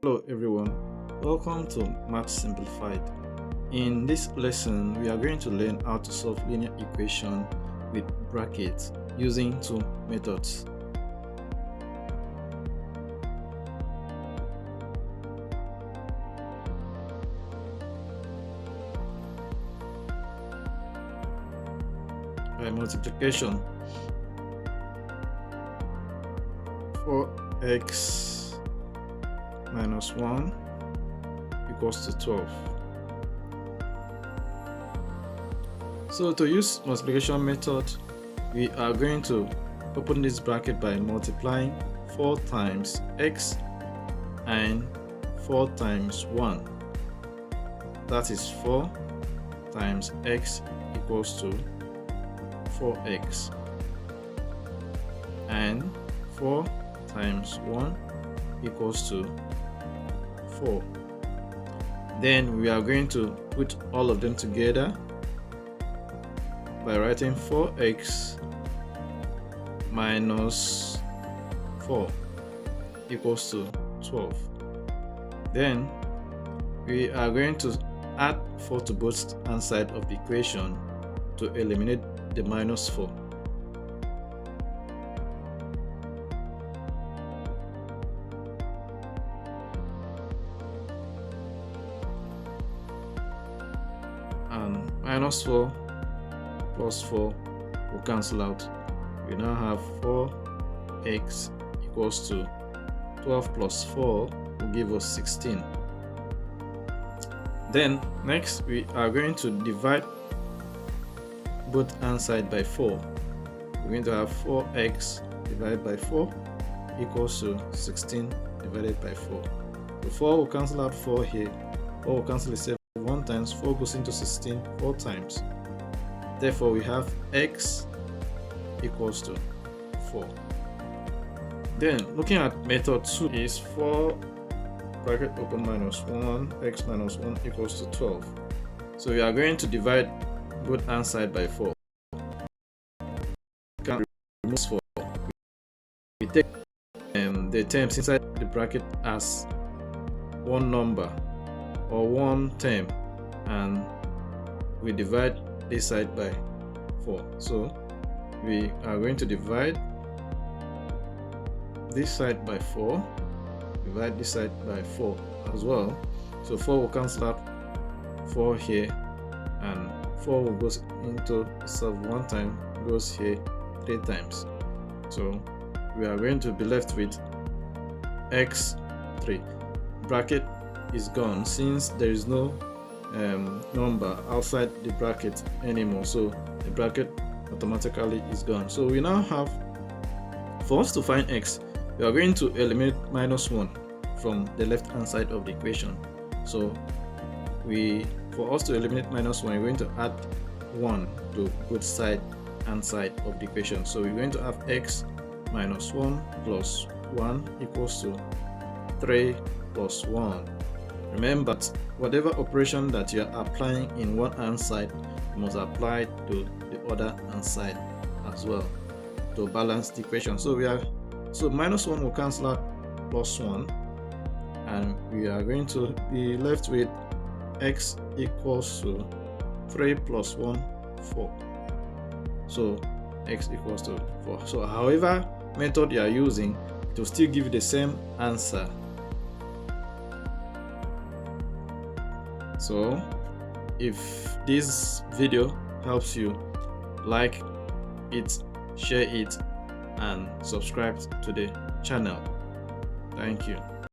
Hello everyone, welcome to Math Simplified. In this lesson, we are going to learn how to solve linear equation with brackets using two methods. By multiplication, 4x minus 1 equals to 12. So to use multiplication method, we are going to open this bracket by multiplying 4 times x and 4 times 1. That is 4 times x equals to 4x, and 4 times 1 equals to 4. Then we are going to put all of them together by writing 4x minus 4 equals to 12. Then we are going to add 4 to both hand side of the equation to eliminate the minus 4. And minus 4 plus 4 will cancel out. We now have 4x equals to 12 plus 4 will give us 16. Then next we are going to divide both hand side by 4. We're going to have 4x divided by 4 equals to 16 divided by 4. So 4 will cancel out 4 here. 4 will cancel itself 1 times, 4 goes into 16 4 times. Therefore we have x equals to 4. Then looking at method 2 is 4 bracket open minus 1 x minus 1 equals to 12. So we are going to divide both hand side by 4. We can remove 4. We take the terms inside the bracket as one number or one term, and we divide this side by 4. So we are going to divide this side by 4, divide this side by 4 as well. So 4 will cancel out 4 here, and 4 will go into itself 1 time, goes here 3 times. So we are going to be left with x3. Bracket is gone since there is no number outside the bracket anymore, so the bracket automatically is gone. So we now have, for us to find x, we are going to eliminate minus 1 from the left hand side of the equation. So for us to eliminate minus 1, we're going to add 1 to both side and side of the equation. So we're going to have x minus 1 plus 1 equals to 3 plus 1. Remember that whatever operation that you are applying in one hand side, you must apply to the other hand side as well to balance the equation. So minus 1 will cancel out plus 1, and we are going to be left with x equals to 3 plus 1 4. So x equals to 4. So however method you are using, it will still give you the same answer. So if this video helps you, like it, share it, and subscribe to the channel. Thank you.